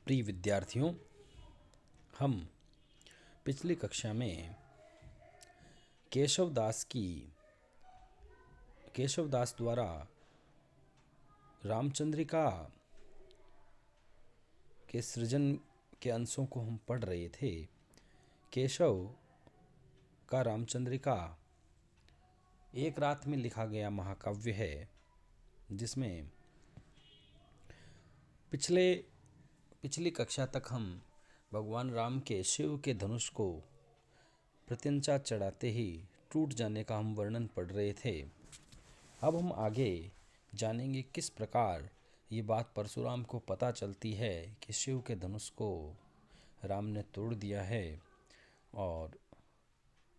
प्रिय विद्यार्थियों, हम पिछली कक्षा में केशव दास द्वारा रामचंद्रिका के सृजन के अंशों को हम पढ़ रहे थे। केशव का रामचंद्रिका एक रात में लिखा गया महाकाव्य है, जिसमें पिछली कक्षा तक हम भगवान राम के शिव के धनुष को प्रत्यंचा चढ़ाते ही टूट जाने का हम वर्णन पढ़ रहे थे। अब हम आगे जानेंगे किस प्रकार ये बात परशुराम को पता चलती है कि शिव के धनुष को राम ने तोड़ दिया है, और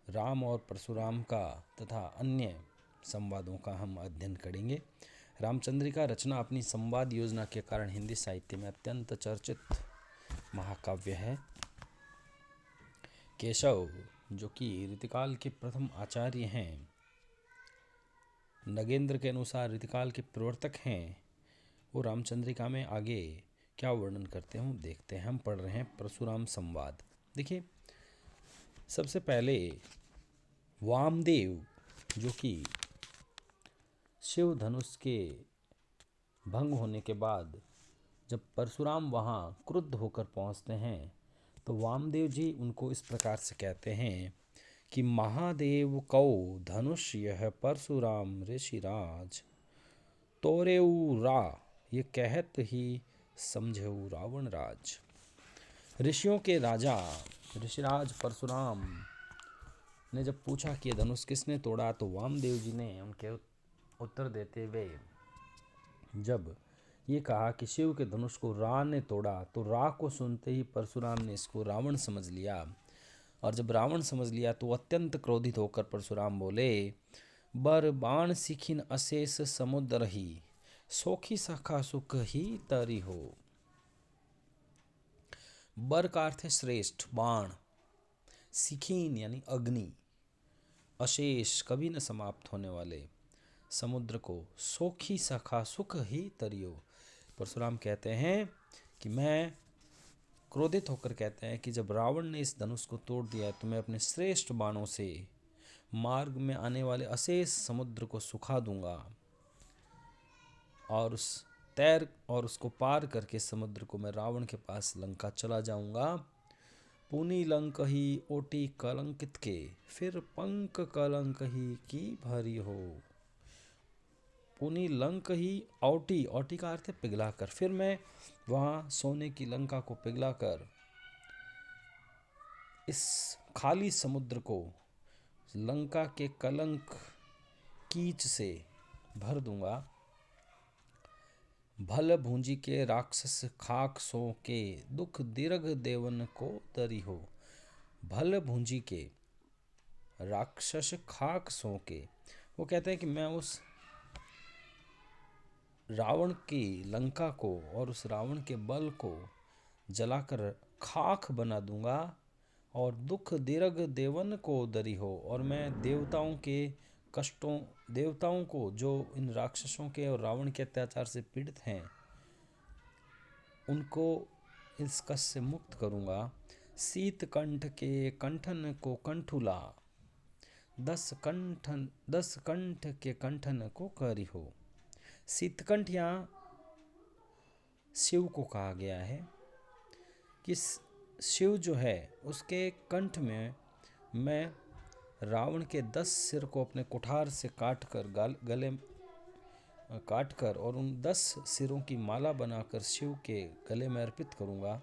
राम और परशुराम का तथा अन्य संवादों का हम अध्ययन करेंगे। रामचंद्रिका रचना अपनी संवाद योजना के कारण हिंदी साहित्य में अत्यंत चर्चित महाकाव्य है। केशव, जो कि ऋतुकाल के प्रथम आचार्य हैं, नगेंद्र के अनुसार ऋतुकाल के प्रवर्तक हैं, वो रामचंद्रिका में आगे क्या वर्णन करते हैं देखते हैं। हम पढ़ रहे हैं परशुराम संवाद। देखिए, सबसे पहले वामदेव, जो कि शिव धनुष के भंग होने के बाद जब परशुराम वहाँ क्रुद्ध होकर पहुँचते हैं, तो वामदेव जी उनको इस प्रकार से कहते हैं कि महादेव कौ धनुष यह परशुराम ऋषिराज तोरेऊ रा, ये कहत ही समझेऊ रावण राज। ऋषियों के राजा ऋषिराज परशुराम ने जब पूछा कि धनुष किसने तोड़ा, तो वामदेव जी ने उनके उत्तर देते हुए जब ये कहा कि शिव के धनुष को रा ने तोड़ा, तो रा को सुनते ही परशुराम ने इसको रावण समझ लिया। और जब रावण समझ लिया तो अत्यंत क्रोधित होकर परशुराम बोले, बर बाण सिखिन अशेष समुद्र ही, सोखी सखा सुख ही तरी हो। बर का अर्थ है श्रेष्ठ, बाण, सिखिन यानी अग्नि, अशेष कभी न समाप्त होने वाले समुद्र को, सोखी सखा सुख ही तरियो। परशुराम कहते हैं कि मैं क्रोधित होकर कहते हैं कि जब रावण ने इस धनुष को तोड़ दिया तो मैं अपने श्रेष्ठ बाणों से मार्ग में आने वाले अशेष समुद्र को सुखा दूंगा, और उसको पार करके समुद्र को मैं रावण के पास लंका चला जाऊंगा। पुनी लंक ही ओटी कलंकित के, फिर पंक कलंक ही की भरी हो। पुनी लंक ही औटी का अर्थ है पिघलाकर, फिर मैं वहाँ सोने की लंका को पिघलाकर इस खाली समुद्र को लंका के कलंक कीच से भर दूंगा। भल भूंजी के राक्षस खाक सो के, दुख दीर्घ देवन को दरी हो। भल भूंजी के राक्षस खाक सो के, वो कहते हैं कि मैं उस रावण की लंका को और उस रावण के बल को जलाकर खाक बना दूंगा, और दुख दीर्घ देवन को दरी हो, और मैं देवताओं को जो इन राक्षसों के और रावण के अत्याचार से पीड़ित हैं, उनको इस कष्ट से मुक्त करूंगा। शीत कंठ के कंठन को कंठुला, 10 कंठ के कंठन को करी हो। शीतकंठ यहाँ शिव को कहा गया है कि शिव जो है उसके कंठ में मैं रावण के 10 सिर को अपने कुठार से गले काटकर और उन 10 सिरों की माला बनाकर शिव के गले में अर्पित करूंगा,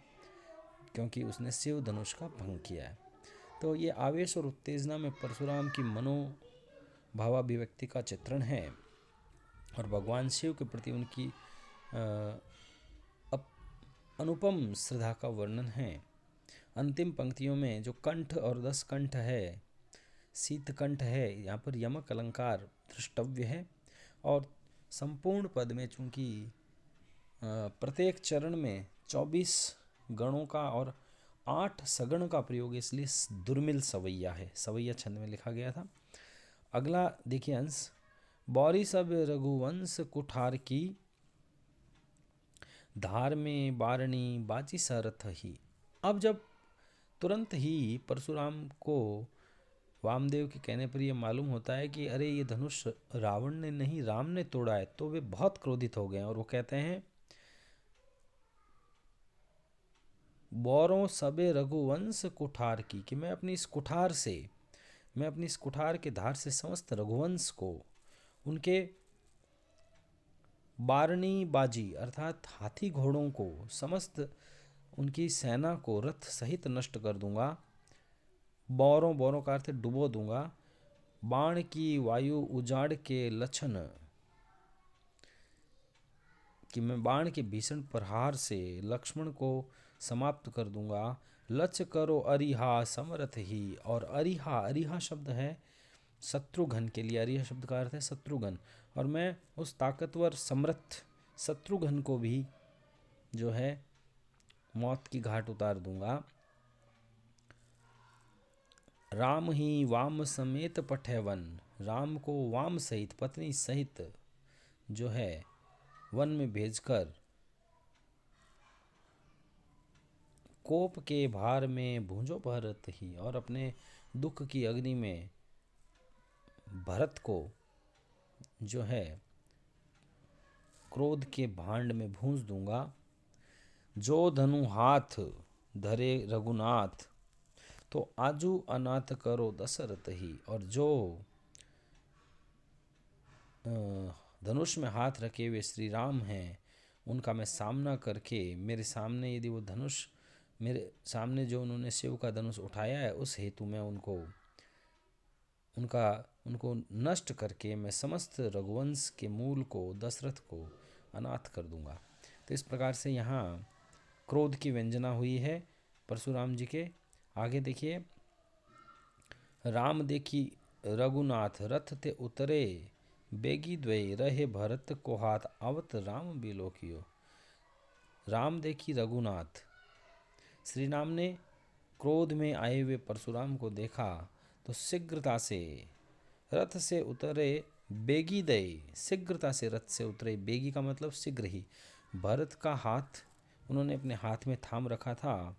क्योंकि उसने शिव धनुष का भंग किया है। तो ये आवेश और उत्तेजना में परशुराम की मनोभावाभिव्यक्ति का चित्रण है, और भगवान शिव के प्रति उनकी अनुपम श्रद्धा का वर्णन है। अंतिम पंक्तियों में जो कंठ और 10 कंठ है, शीतकंठ है, यहाँ पर यमक अलंकार दृष्टव्य है, और संपूर्ण पद में चूंकि प्रत्येक चरण में 24 गणों का और 8 सगण का प्रयोग, इसलिए दुर्मिल सवैया है, सवैया छंद में लिखा गया था। अगला देखिए अंश, बौरी सब रघुवंश कुठार की, धार में बारणी बाजी सरथ ही। अब जब तुरंत ही परशुराम को वामदेव के कहने पर यह मालूम होता है कि अरे ये धनुष रावण ने नहीं राम ने तोड़ा है, तो वे बहुत क्रोधित हो गए और वो कहते हैं बौरों सबे रघुवंश कुठार की, कि मैं अपनी इस कुठार के धार से समस्त रघुवंश को, उनके बारणी बाजी अर्थात हाथी घोड़ों को, समस्त उनकी सेना को रथ सहित नष्ट कर दूंगा। बौरों का अर्थ डुबो दूंगा। बाण की वायु उजाड़ के लक्षण, कि मैं बाण के भीषण प्रहार से लक्ष्मण को समाप्त कर दूंगा। लक्ष्य करो अरिहा समरथ ही, और अरिहा शब्द है शत्रुघ्न के लिए, अरिहा शब्द का अर्थ है शत्रुघ्न, और मैं उस ताकतवर समर्थ शत्रुघ्न को भी जो है मौत की घाट उतार दूंगा। राम ही वाम समेत पठैवन, राम को वाम सहित पत्नी सहित जो है वन में भेजकर कोप के भार में भूंजो भरत ही, और अपने दुख की अग्नि में भरत को जो है क्रोध के भांड में भूंज दूंगा। जो धनु हाथ धरे रघुनाथ, तो आजू अनाथ करो दशरथ ही, और जो धनुष में हाथ रखे हुए श्री राम हैं उनका मैं सामना करके, मेरे सामने यदि वो धनुष, मेरे सामने जो उन्होंने शिव का धनुष उठाया है, उस हेतु मैं उनको नष्ट करके मैं समस्त रघुवंश के मूल को, दशरथ को अनाथ कर दूंगा। तो इस प्रकार से यहाँ क्रोध की व्यंजना हुई है परशुराम जी के। आगे देखिए, राम देखी रघुनाथ रथ ते उतरे, बेगी द्वय रहे भरत को हाथ, आवत राम बिलोकियो। राम देखी रघुनाथ, श्री राम ने क्रोध में आए हुए परशुराम को देखा तो शीघ्रता से रथ से उतरे, बेगी दय, शीघ्रता से रथ से उतरे, बेगी का मतलब शीघ्र ही, भरत का हाथ उन्होंने अपने हाथ में थाम रखा था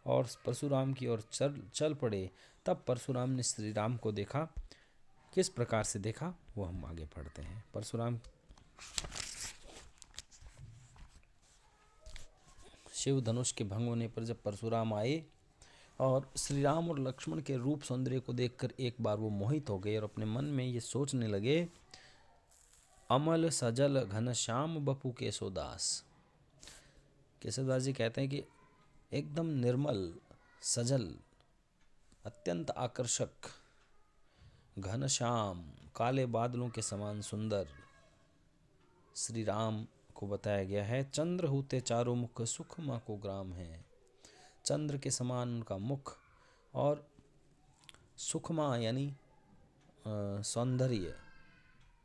और परशुराम की ओर चल पड़े। तब परशुराम ने श्री राम को देखा। किस प्रकार से देखा वो हम आगे पढ़ते हैं। परशुराम शिव धनुष के भंग होने पर जब परशुराम आए और श्री राम और लक्ष्मण के रूप सौंदर्य को देखकर एक बार वो मोहित हो गए और अपने मन में ये सोचने लगे, अमल सजल घनश्याम बपू केशोदास। केशवदास जी कहते हैं कि एकदम निर्मल, सजल, अत्यंत आकर्षक, घनश्याम, काले बादलों के समान सुंदर श्री राम को बताया गया है। चंद्र होते चारों मुख, सुखमा को ग्राम है। चंद्र के समान उनका मुख और सुखमा यानी सौंदर्य,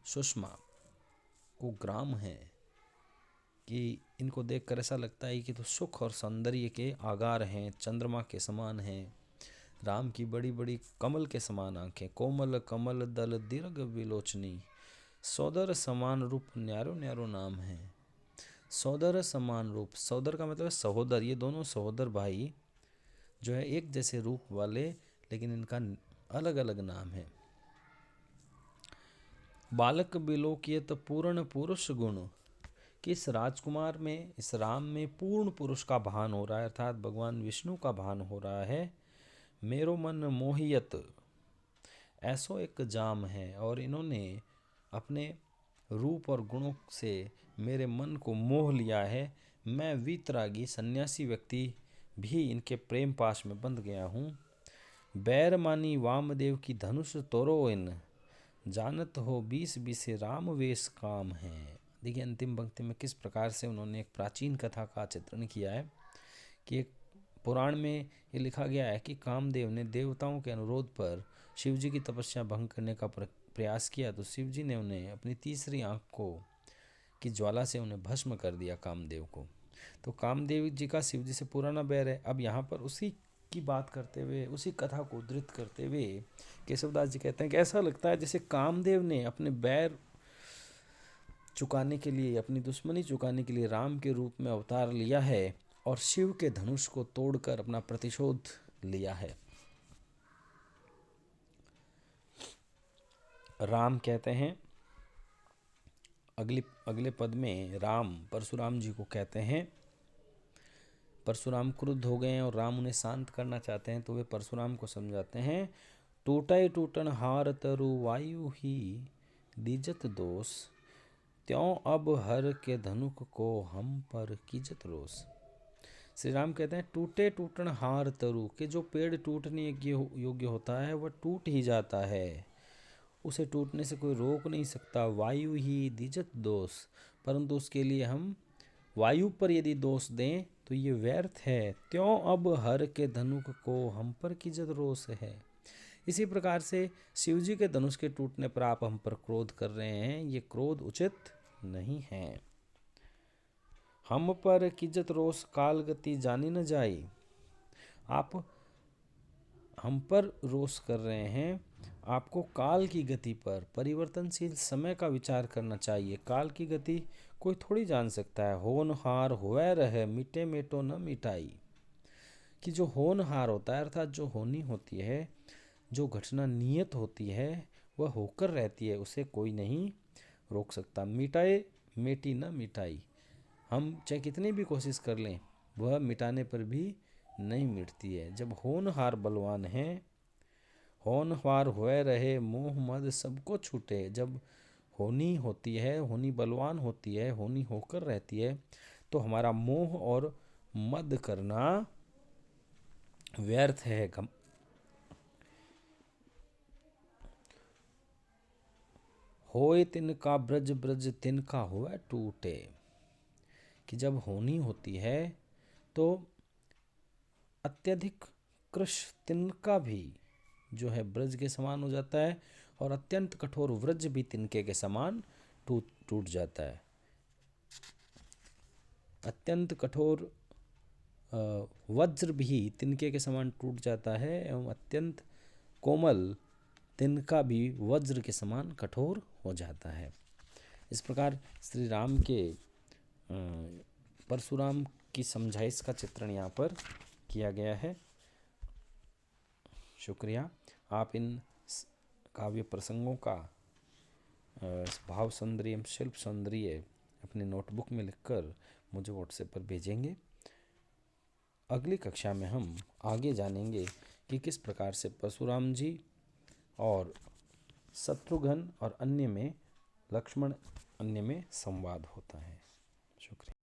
सुषमा को ग्राम है, कि इनको देखकर ऐसा लगता है कि तो सुख और सौंदर्य के आगार हैं, चंद्रमा के समान हैं। राम की बड़ी बड़ी कमल के समान आंखें, कोमल कमल दल दीर्घ विलोचनी, सौदर समान रूप न्यारो न्यारो नाम है। सौदर समान रूप, सौदर का मतलब सहोदर, ये दोनों सहोदर भाई जो है एक जैसे रूप वाले, लेकिन इनका अलग अलग नाम है। बालक बिलोकियत पूर्ण पुरुष गुण, कि इस राजकुमार में, इस राम में पूर्ण पुरुष का भान हो रहा है, अर्थात भगवान विष्णु का भान हो रहा है। मेरो मन मोहियत, ऐसो एक जाम है, और इन्होंने अपने रूप और गुणों से मेरे मन को मोह लिया है। मैं वीतरागी सन्यासी व्यक्ति भी इनके प्रेम पाश में बंध गया हूँ। बैर मानी वामदेव की धनुष तोरो इन, जानत हो 20 राम वेश काम है। देखिए अंतिम पंक्ति में किस प्रकार से उन्होंने एक प्राचीन कथा का चित्रण किया है, कि एक पुराण में ये लिखा गया है कि कामदेव ने देवताओं के अनुरोध पर शिवजी की तपस्या भंग करने का प्रयास किया, तो शिवजी ने उन्हें अपनी तीसरी आंख को की ज्वाला से उन्हें भस्म कर दिया कामदेव को। तो कामदेव जी का शिवजी से पुराना बैर है। अब यहाँ पर उसी की बात करते हुए, उसी कथा को उद्धृत करते हुए केशवदास जी कहते हैं कि ऐसा लगता है जैसे कामदेव ने अपने बैर चुकाने के लिए, अपनी दुश्मनी चुकाने के लिए राम के रूप में अवतार लिया है और शिव के धनुष को तोड़कर अपना प्रतिशोध लिया है। राम कहते हैं, अगले पद में राम परशुराम जी को कहते हैं, परशुराम क्रुद्ध हो गए हैं और राम उन्हें शांत करना चाहते हैं, तो वे परशुराम को समझाते हैं, टूटै टूटन हार तरु वायु ही दीजत दोष, त्यों अब हर के धनुक को हम पर कीजत रोष। श्री राम कहते हैं, टूटे टूटन हार तरु, के जो पेड़ टूटने योग्य होता है वह टूट ही जाता है, उसे टूटने से कोई रोक नहीं सकता। वायु ही दीजत दोष, परंतु उसके लिए हम वायु पर यदि दोष दें तो ये व्यर्थ है। त्यों अब हर के धनुक को हम पर कीजत रोष है। इसी प्रकार से शिवजी के धनुष के टूटने पर आप हम पर क्रोध कर रहे हैं, ये क्रोध उचित नहीं है। हम पर कीजत रोष काल गति जानी न जाई। आप हम पर रोष कर रहे हैं, आपको काल की गति पर, परिवर्तनशील समय का विचार करना चाहिए। काल की गति कोई थोड़ी जान सकता है। होनहार होए रहे, मिटे मेटो न मिटाई, कि जो होनहार होता है अर्थात जो होनी होती है, जो घटना नियत होती है वह होकर रहती है, उसे कोई नहीं रोक सकता। मिटाए मेटी न मिटाई, हम चाहे कितनी भी कोशिश कर लें वह मिटाने पर भी नहीं मिटती है। जब होनहार बलवान है, होनहार होए रहे, मोह मद सबको छूटे, जब होनी होती है, होनी बलवान होती है, होनी होकर रहती है, तो हमारा मोह और मद करना व्यर्थ है। होए तिनका ब्रज ब्रज तिनका होए टूटे, कि जब होनी होती है तो अत्यधिक कृश तिनका भी जो है ब्रज के समान हो जाता है, और अत्यंत कठोर व्रज भी तिनके के समान टूट जाता है। अत्यंत कठोर वज्र भी तिनके के समान टूट जाता है, एवं अत्यंत कोमल तिनका भी वज्र के समान कठोर हो जाता है। इस प्रकार श्री राम के परशुराम की समझाइश का चित्रण यहाँ पर किया गया है। शुक्रिया। आप इन काव्य प्रसंगों का भाव सौंदर्य, शिल्प सौंदर्य अपने नोटबुक में लिखकर मुझे व्हाट्सएप पर भेजेंगे। अगली कक्षा में हम आगे जानेंगे कि किस प्रकार से परशुराम जी और शत्रुघ्न और अन्य में, लक्ष्मण अन्य में संवाद होता है। शुक्रिया।